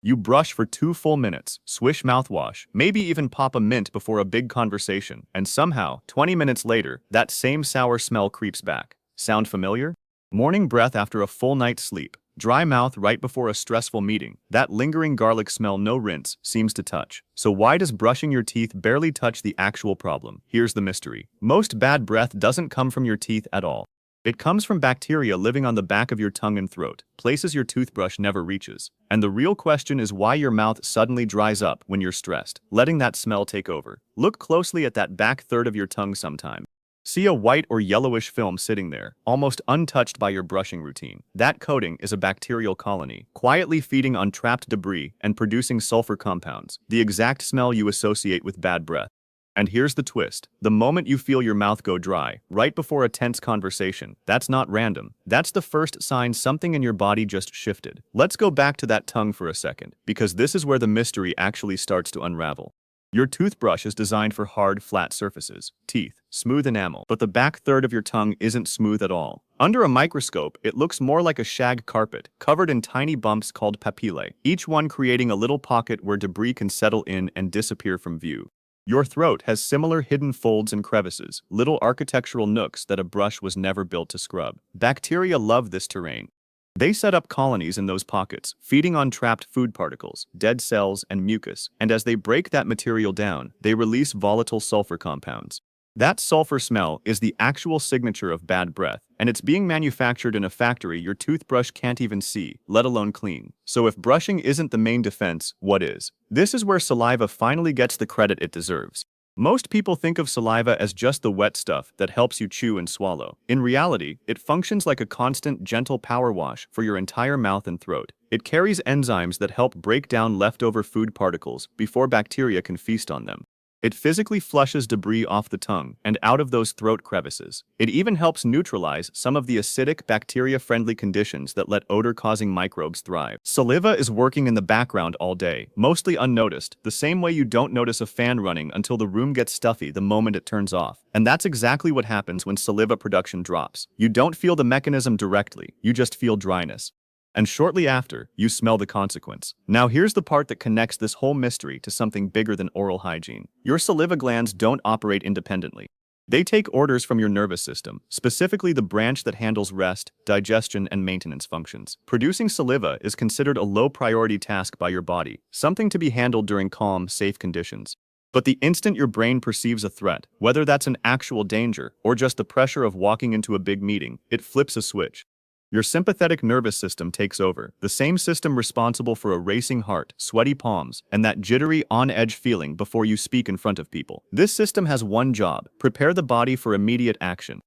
You brush for 2 full minutes, swish mouthwash, maybe even pop a mint before a big conversation, and somehow, 20 minutes later, that same sour smell creeps back. Sound familiar? Morning breath after a full night's sleep, dry mouth right before a stressful meeting, that lingering garlic smell no rinse seems to touch. So why does brushing your teeth barely touch the actual problem? Here's the mystery. Most bad breath doesn't come from your teeth at all. It comes from bacteria living on the back of your tongue and throat, places your toothbrush never reaches. And the real question is why your mouth suddenly dries up when you're stressed, letting that smell take over. Look closely at that back third of your tongue sometime. See a white or yellowish film sitting there, almost untouched by your brushing routine. That coating is a bacterial colony, quietly feeding on trapped debris and producing sulfur compounds, the exact smell you associate with bad breath. And here's the twist. The moment you feel your mouth go dry, right before a tense conversation, that's not random. That's the first sign something in your body just shifted. Let's go back to that tongue for a second, because this is where the mystery actually starts to unravel. Your toothbrush is designed for hard, flat surfaces, teeth, smooth enamel, but the back third of your tongue isn't smooth at all. Under a microscope, it looks more like a shag carpet, covered in tiny bumps called papillae, each one creating a little pocket where debris can settle in and disappear from view. Your throat has similar hidden folds and crevices, little architectural nooks that a brush was never built to scrub. Bacteria love this terrain. They set up colonies in those pockets, feeding on trapped food particles, dead cells, and mucus, and as they break that material down, they release volatile sulfur compounds. That sulfur smell is the actual signature of bad breath, and it's being manufactured in a factory your toothbrush can't even see, let alone clean. So if brushing isn't the main defense, what is? This is where saliva finally gets the credit it deserves. Most people think of saliva as just the wet stuff that helps you chew and swallow. In reality, it functions like a constant, gentle power wash for your entire mouth and throat. It carries enzymes that help break down leftover food particles before bacteria can feast on them. It physically flushes debris off the tongue and out of those throat crevices. It even helps neutralize some of the acidic, bacteria-friendly conditions that let odor-causing microbes thrive. Saliva is working in the background all day, mostly unnoticed, the same way you don't notice a fan running until the room gets stuffy the moment it turns off. And that's exactly what happens when saliva production drops. You don't feel the mechanism directly, you just feel dryness. And shortly after, you smell the consequence. Now here's the part that connects this whole mystery to something bigger than oral hygiene. Your saliva glands don't operate independently. They take orders from your nervous system, specifically the branch that handles rest, digestion, and maintenance functions. Producing saliva is considered a low-priority task by your body, something to be handled during calm, safe conditions. But the instant your brain perceives a threat, whether that's an actual danger or just the pressure of walking into a big meeting, it flips a switch. Your sympathetic nervous system takes over, the same system responsible for a racing heart, sweaty palms, and that jittery, on-edge feeling before you speak in front of people. This system has one job: prepare the body for immediate action.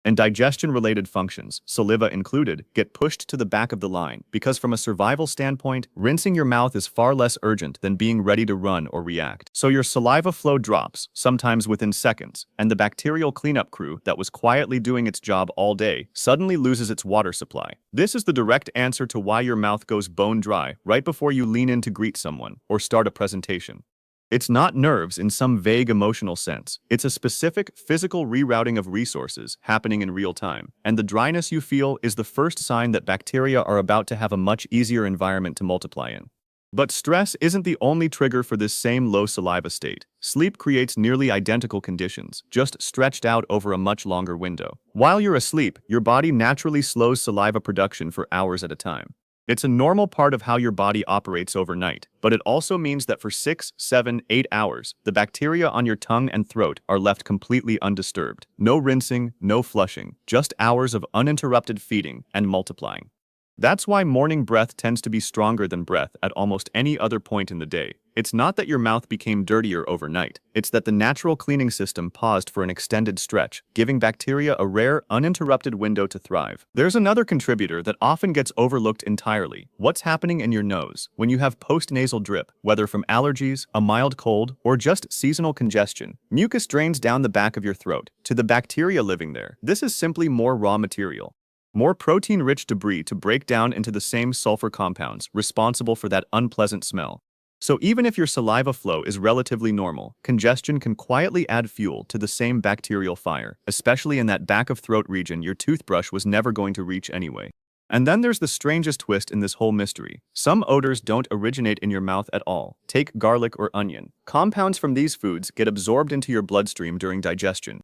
And digestion-related functions, saliva included, get pushed to the back of the line, because from a survival standpoint, rinsing your mouth is far less urgent than being ready to run or react. So your saliva flow drops, sometimes within seconds, and the bacterial cleanup crew that was quietly doing its job all day suddenly loses its water supply. This is the direct answer to why your mouth goes bone dry right before you lean in to greet someone or start a presentation. It's not nerves in some vague emotional sense. It's a specific physical rerouting of resources happening in real time. And the dryness you feel is the first sign that bacteria are about to have a much easier environment to multiply in. But stress isn't the only trigger for this same low saliva state. Sleep creates nearly identical conditions, just stretched out over a much longer window. While you're asleep, your body naturally slows saliva production for hours at a time. It's a normal part of how your body operates overnight, but it also means that for 6, 7, 8 hours, the bacteria on your tongue and throat are left completely undisturbed. No rinsing, no flushing, just hours of uninterrupted feeding and multiplying. That's why morning breath tends to be stronger than breath at almost any other point in the day. It's not that your mouth became dirtier overnight. It's that the natural cleaning system paused for an extended stretch, giving bacteria a rare, uninterrupted window to thrive. There's another contributor that often gets overlooked entirely: what's happening in your nose. When you have postnasal drip, whether from allergies, a mild cold, or just seasonal congestion, mucus drains down the back of your throat. To the bacteria living there, this is simply more raw material. More protein-rich debris to break down into the same sulfur compounds responsible for that unpleasant smell. So even if your saliva flow is relatively normal, congestion can quietly add fuel to the same bacterial fire, especially in that back of throat region your toothbrush was never going to reach anyway. And then there's the strangest twist in this whole mystery. Some odors don't originate in your mouth at all. Take garlic or onion. Compounds from these foods get absorbed into your bloodstream during digestion.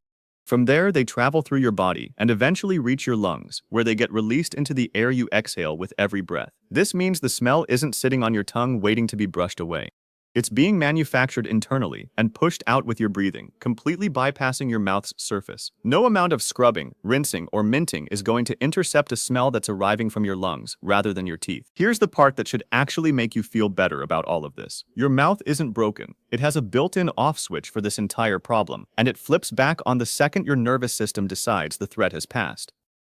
From there, they travel through your body and eventually reach your lungs, where they get released into the air you exhale with every breath. This means the smell isn't sitting on your tongue waiting to be brushed away. It's being manufactured internally and pushed out with your breathing, completely bypassing your mouth's surface. No amount of scrubbing, rinsing, or minting is going to intercept a smell that's arriving from your lungs rather than your teeth. Here's the part that should actually make you feel better about all of this. Your mouth isn't broken. It has a built-in off switch for this entire problem, and it flips back on the second your nervous system decides the threat has passed.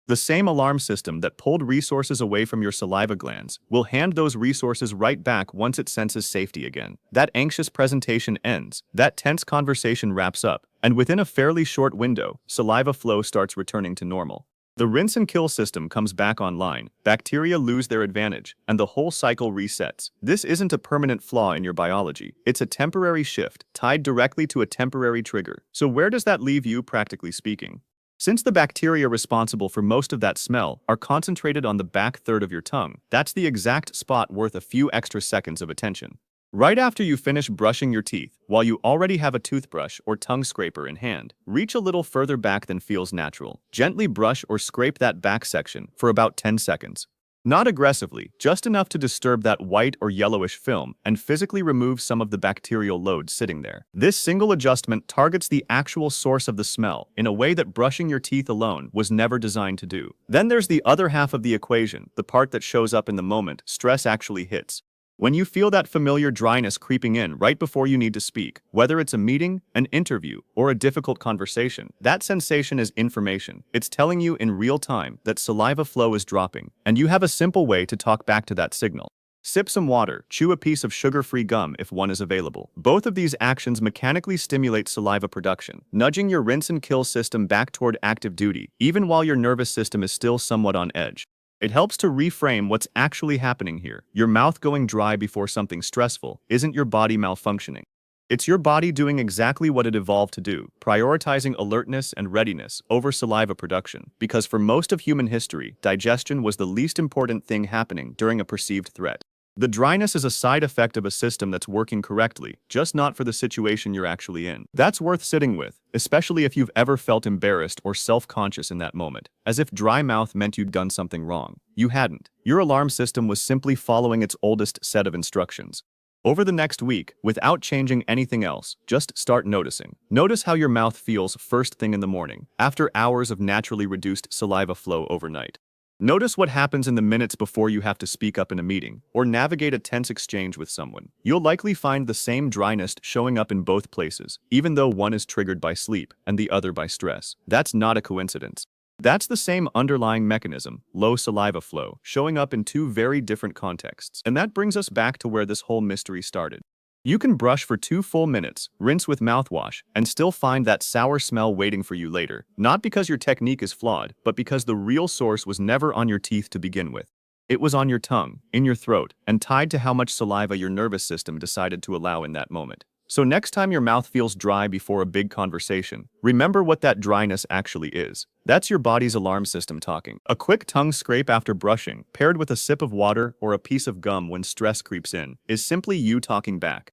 The same alarm system that pulled resources away from your saliva glands will hand those resources right back once it senses safety again. That anxious presentation ends, that tense conversation wraps up, and within a fairly short window, saliva flow starts returning to normal. The rinse and kill system comes back online, bacteria lose their advantage, and the whole cycle resets. This isn't a permanent flaw in your biology. It's a temporary shift, tied directly to a temporary trigger. So where does that leave you, practically speaking? Since the bacteria responsible for most of that smell are concentrated on the back third of your tongue, that's the exact spot worth a few extra seconds of attention. Right after you finish brushing your teeth, while you already have a toothbrush or tongue scraper in hand, reach a little further back than feels natural. Gently brush or scrape that back section for about 10 seconds. Not aggressively, just enough to disturb that white or yellowish film and physically remove some of the bacterial load sitting there. This single adjustment targets the actual source of the smell in a way that brushing your teeth alone was never designed to do. Then there's the other half of the equation, the part that shows up in the moment stress actually hits. When you feel that familiar dryness creeping in right before you need to speak, whether it's a meeting, an interview, or a difficult conversation, that sensation is information. It's telling you in real time that saliva flow is dropping, and you have a simple way to talk back to that signal. Sip some water, chew a piece of sugar-free gum if one is available. Both of these actions mechanically stimulate saliva production, nudging your rinse and kill system back toward active duty, even while your nervous system is still somewhat on edge. It helps to reframe what's actually happening here. Your mouth going dry before something stressful isn't your body malfunctioning. It's your body doing exactly what it evolved to do, prioritizing alertness and readiness over saliva production, because for most of human history, digestion was the least important thing happening during a perceived threat. The dryness is a side effect of a system that's working correctly, just not for the situation you're actually in. That's worth sitting with, especially if you've ever felt embarrassed or self-conscious in that moment, as if dry mouth meant you'd done something wrong. You hadn't. Your alarm system was simply following its oldest set of instructions. Over the next week, without changing anything else, just start noticing. Notice how your mouth feels first thing in the morning, after hours of naturally reduced saliva flow overnight. Notice what happens in the minutes before you have to speak up in a meeting or navigate a tense exchange with someone. You'll likely find the same dryness showing up in both places, even though one is triggered by sleep and the other by stress. That's not a coincidence. That's the same underlying mechanism, low saliva flow, showing up in two very different contexts. And that brings us back to where this whole mystery started. You can brush for 2 full minutes, rinse with mouthwash, and still find that sour smell waiting for you later, not because your technique is flawed, but because the real source was never on your teeth to begin with. It was on your tongue, in your throat, and tied to how much saliva your nervous system decided to allow in that moment. So next time your mouth feels dry before a big conversation, remember what that dryness actually is. That's your body's alarm system talking. A quick tongue scrape after brushing, paired with a sip of water or a piece of gum when stress creeps in, is simply you talking back.